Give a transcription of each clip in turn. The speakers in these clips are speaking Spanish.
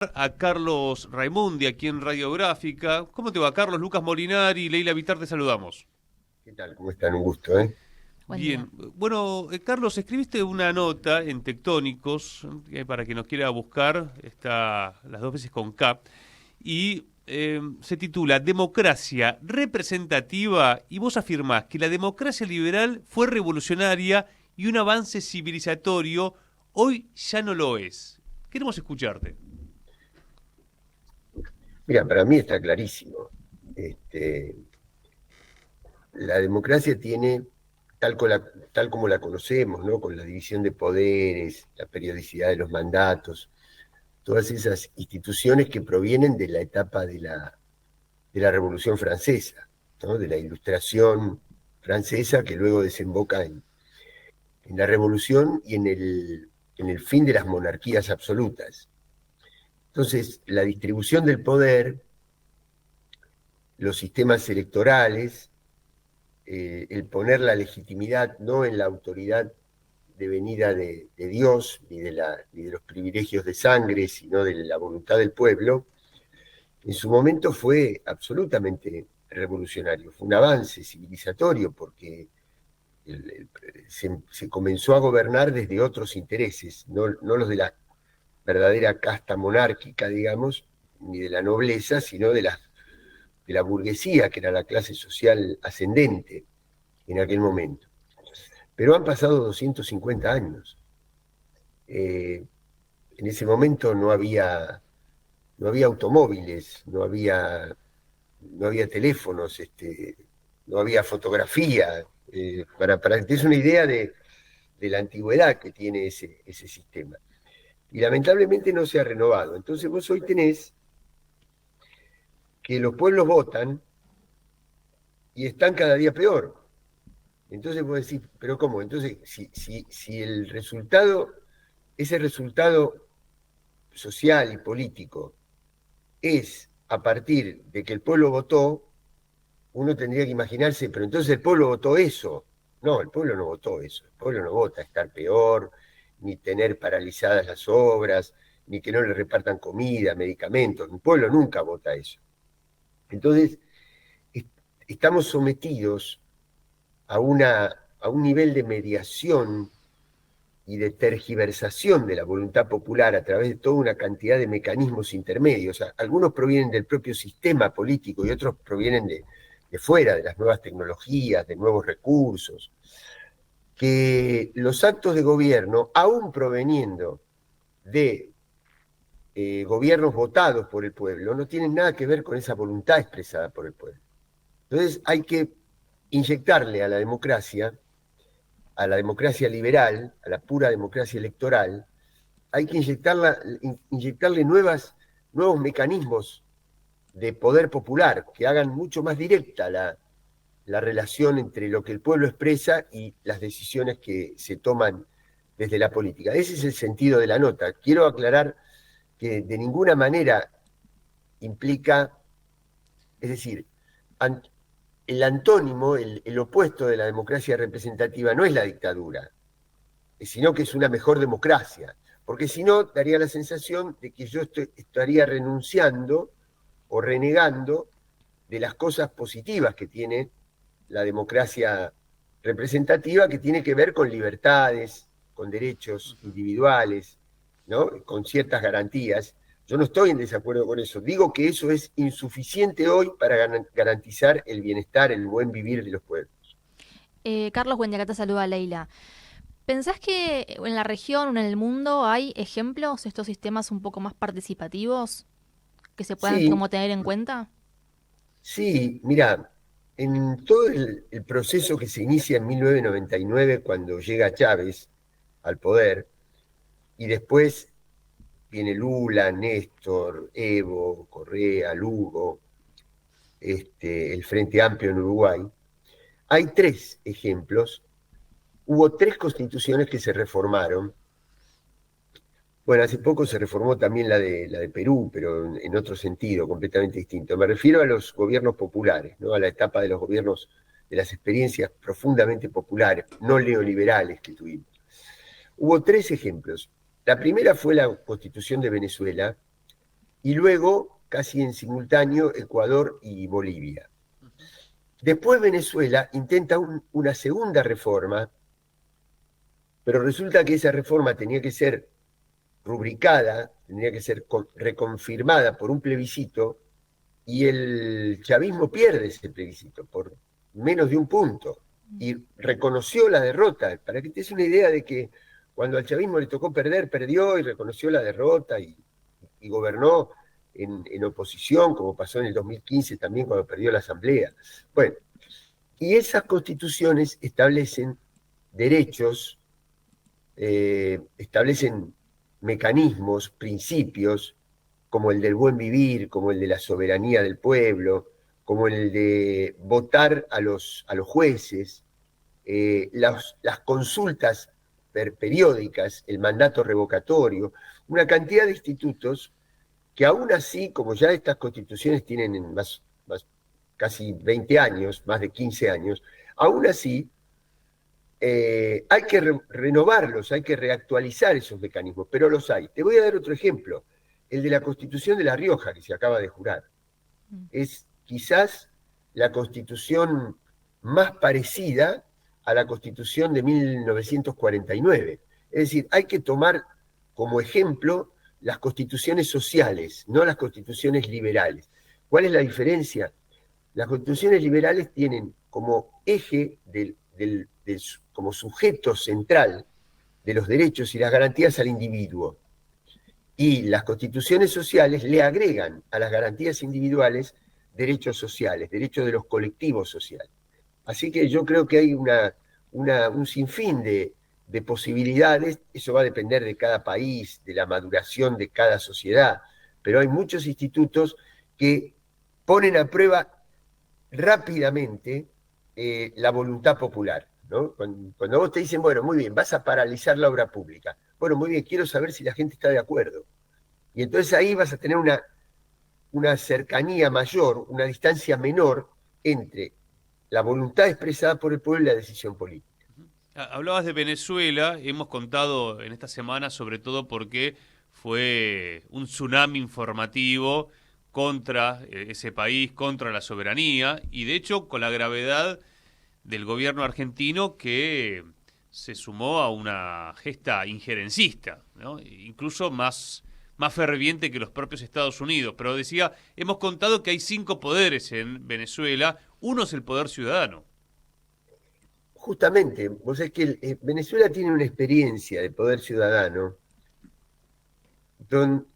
A Carlos Raimundi aquí en Radiográfica. ¿Cómo te va, Carlos? Lucas Molinari, Leila Vitar, te saludamos. ¿Qué tal? ¿Cómo están? Un gusto, ¿eh? Buen día. Bien, bueno, Carlos, escribiste una nota en Tectónicos, para quien nos quiera buscar, está las dos veces con K, y se titula Democracia representativa, y vos afirmás que la democracia liberal fue revolucionaria y un avance civilizatorio, hoy ya no lo es. Queremos escucharte. Mira, para mí está clarísimo. Este, la democracia tiene, tal como la conocemos, ¿no? Con la división de poderes, la periodicidad de los mandatos, todas esas instituciones que provienen de la etapa de la Revolución Francesa, ¿no? De la Ilustración francesa que luego desemboca en la Revolución y en el fin de las monarquías absolutas. Entonces, la distribución del poder, los sistemas electorales, el poner la legitimidad no en la autoridad devenida de Dios, ni de los privilegios de sangre, sino de la voluntad del pueblo, en su momento fue absolutamente revolucionario, fue un avance civilizatorio porque se comenzó a gobernar desde otros intereses, no los de la verdadera casta monárquica, digamos, ni de la nobleza, sino de la burguesía, que era la clase social ascendente en aquel momento. Pero han pasado 250 años. Eh, en ese momento no había automóviles, no había teléfonos, no había fotografía. Para que te des una idea de la antigüedad que tiene ese sistema. Y lamentablemente no se ha renovado. Entonces vos hoy tenés que los pueblos votan y están cada día peor. Entonces vos decís, pero ¿cómo? Entonces, si ese resultado social y político es a partir de que el pueblo votó, uno tendría que imaginarse, pero entonces el pueblo votó eso. No, el pueblo no votó eso. El pueblo no vota estar peor, ni tener paralizadas las obras, ni que no le repartan comida, medicamentos. El pueblo nunca vota eso. Entonces, estamos sometidos a un nivel de mediación y de tergiversación de la voluntad popular a través de toda una cantidad de mecanismos intermedios. Algunos provienen del propio sistema político y otros provienen de fuera, de las nuevas tecnologías, de nuevos recursos, que los actos de gobierno, aún proveniendo de gobiernos votados por el pueblo, no tienen nada que ver con esa voluntad expresada por el pueblo. Entonces hay que inyectarle a la democracia liberal, a la pura democracia electoral, hay que inyectarle nuevos mecanismos de poder popular que hagan mucho más directa la relación entre lo que el pueblo expresa y las decisiones que se toman desde la política. Ese es el sentido de la nota. Quiero aclarar que de ninguna manera implica, es decir, el antónimo, el opuesto de la democracia representativa no es la dictadura, sino que es una mejor democracia, porque si no, daría la sensación de que yo estaría renunciando o renegando de las cosas positivas que tiene la democracia representativa, que tiene que ver con libertades, con derechos individuales, ¿no? Con ciertas garantías. Yo no estoy en desacuerdo con eso. Digo que eso es insuficiente hoy para garantizar el bienestar, el buen vivir de los pueblos. Carlos, buen día, acá te saluda Leila. ¿Pensás que en la región o en el mundo hay ejemplos de estos sistemas un poco más participativos que se puedan Sí, como tener en cuenta? sí, mira, en todo el proceso que se inicia en 1999 cuando llega Chávez al poder, y después viene Lula, Néstor, Evo, Correa, Lugo, el Frente Amplio en Uruguay, hay tres ejemplos. Hubo tres constituciones que se reformaron. Bueno, hace poco se reformó también la de Perú, pero en otro sentido, completamente distinto. Me refiero a los gobiernos populares, ¿no? A la etapa de los gobiernos, de las experiencias profundamente populares, no neoliberales que tuvimos. Hubo tres ejemplos. La primera fue la Constitución de Venezuela, y luego, casi en simultáneo, Ecuador y Bolivia. Después Venezuela intenta una segunda reforma, pero resulta que esa reforma tenía que ser rubricada, tendría que ser reconfirmada por un plebiscito, y el chavismo pierde ese plebiscito por menos de un punto, y reconoció la derrota. Para que te des una idea de que cuando al chavismo le tocó perder, perdió y reconoció la derrota y gobernó en oposición, como pasó en el 2015 también cuando perdió la asamblea. Bueno, y esas constituciones establecen derechos, establecen mecanismos, principios, como el del buen vivir, como el de la soberanía del pueblo, como el de votar a los jueces, las consultas periódicas, el mandato revocatorio, una cantidad de institutos que aún así, como ya estas constituciones tienen casi 20 años, más de 15 años, aún así hay que renovarlos, hay que reactualizar esos mecanismos, pero los hay. Te voy a dar otro ejemplo, el de la Constitución de La Rioja, que se acaba de jurar. Es quizás la constitución más parecida a la Constitución de 1949. Es decir, hay que tomar como ejemplo las constituciones sociales, no las constituciones liberales. ¿Cuál es la diferencia? Las constituciones liberales tienen como eje como sujeto central de los derechos y las garantías al individuo. Y las constituciones sociales le agregan a las garantías individuales derechos sociales, derechos de los colectivos sociales. Así que yo creo que hay un sinfín de posibilidades. Eso va a depender de cada país, de la maduración de cada sociedad, pero hay muchos institutos que ponen a prueba rápidamente la voluntad popular, ¿no? Cuando vos te dicen, bueno, muy bien, vas a paralizar la obra pública. Bueno, muy bien, quiero saber si la gente está de acuerdo. Y entonces ahí vas a tener una cercanía mayor, una distancia menor entre la voluntad expresada por el pueblo y la decisión política. Hablabas de Venezuela, hemos contado en esta semana sobre todo porque fue un tsunami informativo contra ese país, contra la soberanía, y de hecho con la gravedad del gobierno argentino que se sumó a una gesta injerencista, ¿no? Incluso más ferviente que los propios Estados Unidos. Pero decía, hemos contado que hay 5 poderes en Venezuela, uno es el poder ciudadano. Justamente, vos sabés que Venezuela tiene una experiencia de poder ciudadano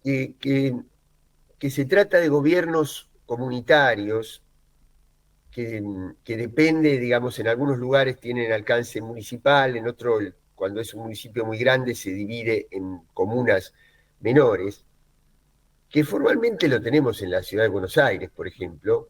que se trata de gobiernos comunitarios que depende, digamos, en algunos lugares tienen alcance municipal, en otro, cuando es un municipio muy grande, se divide en comunas menores, que formalmente lo tenemos en la ciudad de Buenos Aires, por ejemplo,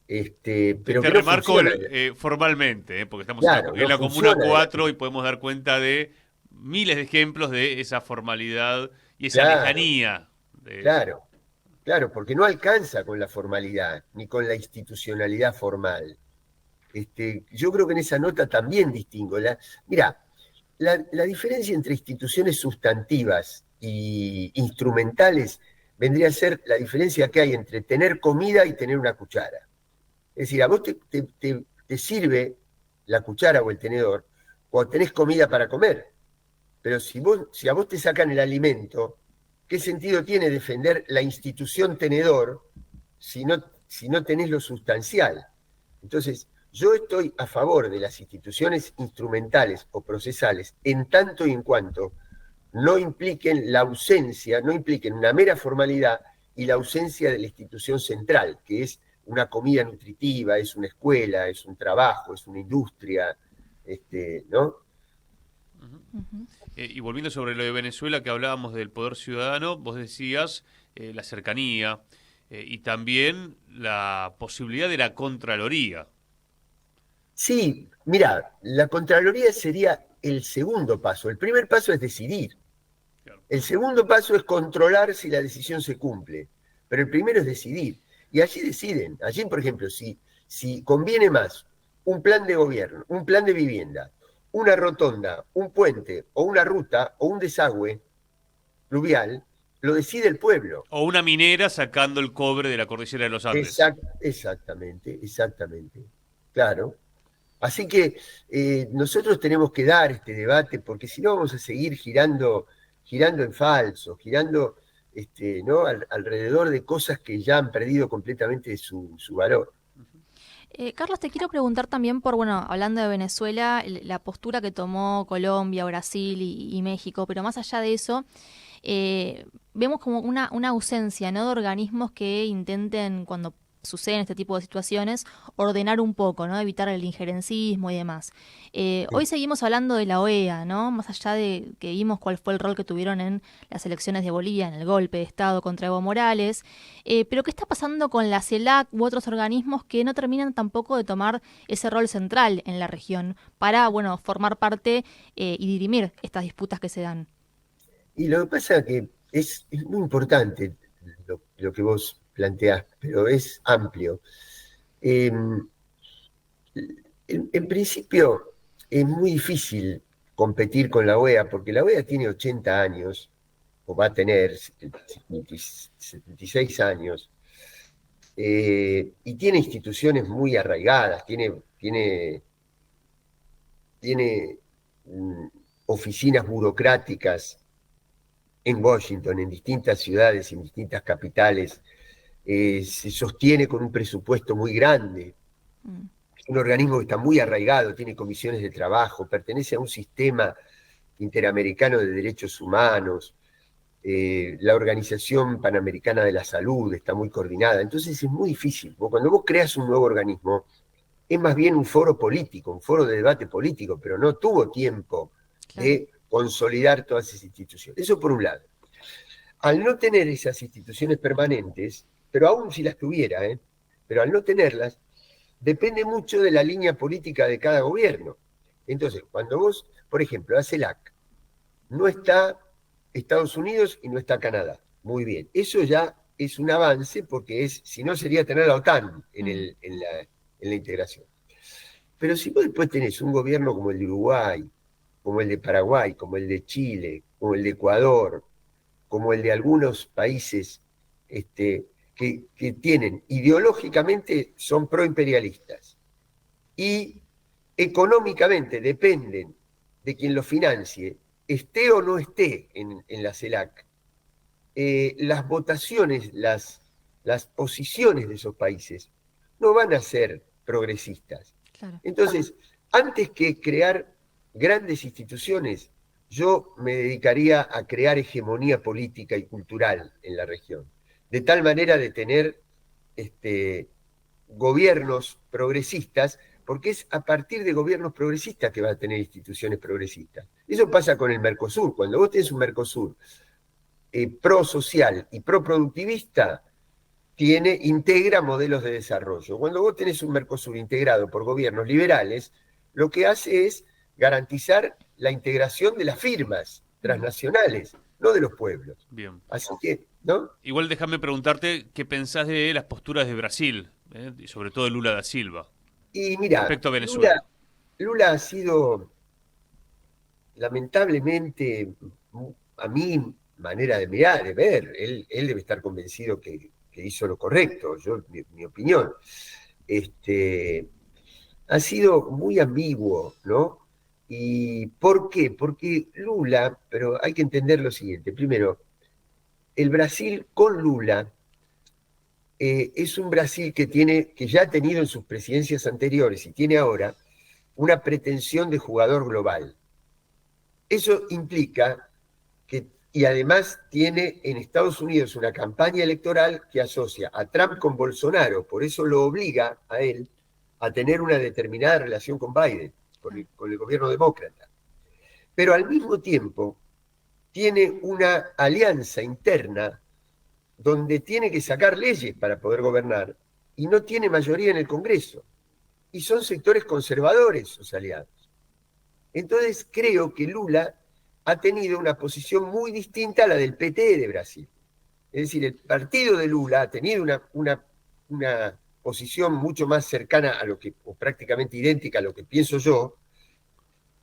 pero Te que no remarco funciona. formalmente, porque estamos Claro, en no la Comuna funciona. 4 y podemos dar cuenta de miles de ejemplos de esa formalidad y esa Claro, lejanía. claro, claro, porque no alcanza con la formalidad, ni con la institucionalidad formal. Yo creo que en esa nota también distingo. Mirá, la diferencia entre instituciones sustantivas e instrumentales vendría a ser la diferencia que hay entre tener comida y tener una cuchara. Es decir, a vos te sirve la cuchara o el tenedor cuando tenés comida para comer, pero si a vos te sacan el alimento, ¿qué sentido tiene defender la institución tenedor si no tenés lo sustancial? Entonces, yo estoy a favor de las instituciones instrumentales o procesales en tanto y en cuanto no impliquen la ausencia, no impliquen una mera formalidad y la ausencia de la institución central, que es una comida nutritiva, es una escuela, es un trabajo, es una industria, ¿no? Y volviendo sobre lo de Venezuela, que hablábamos del poder ciudadano, vos decías la cercanía y también la posibilidad de la Contraloría. Sí, mira, la Contraloría sería el segundo paso. El primer paso es decidir. Claro. El segundo paso es controlar si la decisión se cumple. Pero el primero es decidir. Y allí deciden. Allí, por ejemplo, si conviene más un plan de gobierno, un plan de vivienda, una rotonda, un puente o una ruta o un desagüe pluvial, lo decide el pueblo. O una minera sacando el cobre de la cordillera de los Andes. Exactamente, claro. Así que nosotros tenemos que dar este debate, porque si no vamos a seguir girando en falso, girando ¿no? alrededor de cosas que ya han perdido completamente su valor. Carlos, te quiero preguntar también por, bueno, hablando de Venezuela, la postura que tomó Colombia, Brasil y México, pero más allá de eso, vemos como una ausencia, ¿no?, de organismos que intenten, cuando suceden este tipo de situaciones, ordenar un poco, ¿no?, evitar el injerencismo y demás. Hoy seguimos hablando de la OEA, ¿no?, más allá de que vimos cuál fue el rol que tuvieron en las elecciones de Bolivia, en el golpe de Estado contra Evo Morales, pero ¿qué está pasando con la CELAC u otros organismos que no terminan tampoco de tomar ese rol central en la región para, bueno, formar parte y dirimir estas disputas que se dan? Y lo que pasa es que es muy importante lo que vos planteás, pero es amplio. Eh, en principio es muy difícil competir con la OEA, porque la OEA tiene 80 años, o va a tener 76 años, y tiene instituciones muy arraigadas, tiene oficinas burocráticas en Washington, en distintas ciudades, en distintas capitales, se sostiene con un presupuesto muy grande. Es un organismo que está muy arraigado, tiene comisiones de trabajo, pertenece a un sistema interamericano de derechos humanos, la Organización Panamericana de la Salud está muy coordinada, entonces es muy difícil. Cuando vos creas un nuevo organismo, es más bien un foro político, un foro de debate político, pero no tuvo tiempo de consolidar todas esas instituciones. Eso por un lado. Al no tener esas instituciones permanentes, pero aún si las tuviera, pero al no tenerlas, depende mucho de la línea política de cada gobierno. Entonces, cuando vos, por ejemplo, la CELAC, no está Estados Unidos y no está Canadá. Muy bien, eso ya es un avance porque si no sería tener la OTAN en la integración. Pero si vos después tenés un gobierno como el de Uruguay, como el de Paraguay, como el de Chile, como el de Ecuador, como el de algunos países que tienen, ideológicamente son proimperialistas y económicamente dependen de quien lo financie, esté o no esté en la CELAC, las votaciones, las posiciones de esos países no van a ser progresistas. Claro. Entonces, antes que crear grandes instituciones, yo me dedicaría a crear hegemonía política y cultural en la región, de tal manera de tener gobiernos progresistas, porque es a partir de gobiernos progresistas que va a tener instituciones progresistas. Eso pasa con el Mercosur. Cuando vos tenés un Mercosur pro-social y pro-productivista, integra modelos de desarrollo. Cuando vos tenés un Mercosur integrado por gobiernos liberales, lo que hace es garantizar la integración de las firmas transnacionales, no de los pueblos. Bien. Así que, ¿no? Igual déjame preguntarte qué pensás de las posturas de Brasil, y sobre todo de Lula da Silva. Y mira, respecto a Venezuela. Lula ha sido, lamentablemente, a mi manera de mirar, de ver, él debe estar convencido que hizo lo correcto, mi opinión. Ha sido muy ambiguo, ¿no? ¿Y por qué? Porque Lula, pero hay que entender lo siguiente. Primero, el Brasil con Lula es un Brasil que ya ha tenido en sus presidencias anteriores y tiene ahora una pretensión de jugador global. Eso implica que, y además tiene en Estados Unidos una campaña electoral que asocia a Trump con Bolsonaro, por eso lo obliga a él a tener una determinada relación con Biden, con el gobierno demócrata. Pero al mismo tiempo tiene una alianza interna donde tiene que sacar leyes para poder gobernar y no tiene mayoría en el Congreso. Y son sectores conservadores sus aliados. Entonces creo que Lula ha tenido una posición muy distinta a la del PT de Brasil. Es decir, el partido de Lula ha tenido una posición mucho más cercana a lo que, o prácticamente idéntica a lo que pienso yo,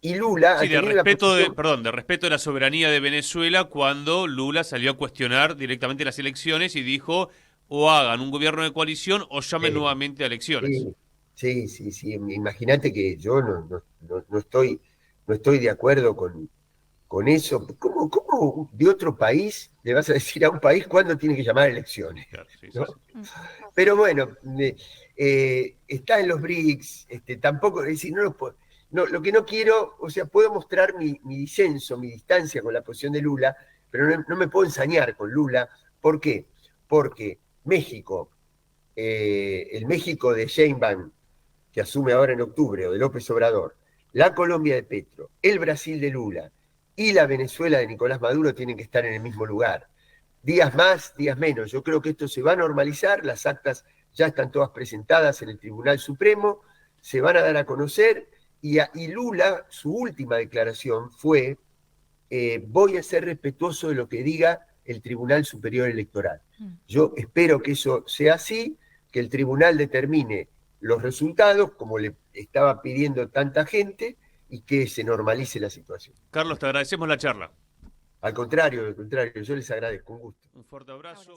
Y Lula Sí, ha tenido una posición... de respeto de la soberanía de Venezuela cuando Lula salió a cuestionar directamente las elecciones y dijo o hagan un gobierno de coalición o llamen eh, nuevamente a elecciones. sí, sí, sí, sí. Imagínate que yo no estoy de acuerdo con eso. ¿Cómo de otro país le vas a decir a un país cuándo tiene que llamar a elecciones? Claro, sí, sí, ¿No? sí. Mm. Pero bueno, está en los BRICS, tampoco, es decir, no, lo que no quiero, o sea, puedo mostrar mi disenso, mi distancia con la posición de Lula, pero no me puedo ensañar con Lula. ¿Por qué? Porque México, el México de Sheinbaum, que asume ahora en octubre, o de López Obrador, la Colombia de Petro, el Brasil de Lula y la Venezuela de Nicolás Maduro tienen que estar en el mismo lugar. Días más, días menos. Yo creo que esto se va a normalizar, las actas ya están todas presentadas en el Tribunal Supremo, se van a dar a conocer y Lula, su última declaración fue, voy a ser respetuoso de lo que diga el Tribunal Superior Electoral. Mm. Yo espero que eso sea así, que el tribunal determine los resultados, como le estaba pidiendo tanta gente, y que se normalice la situación. Carlos, te agradecemos la charla. Al contrario, yo les agradezco, un gusto. Un fuerte abrazo.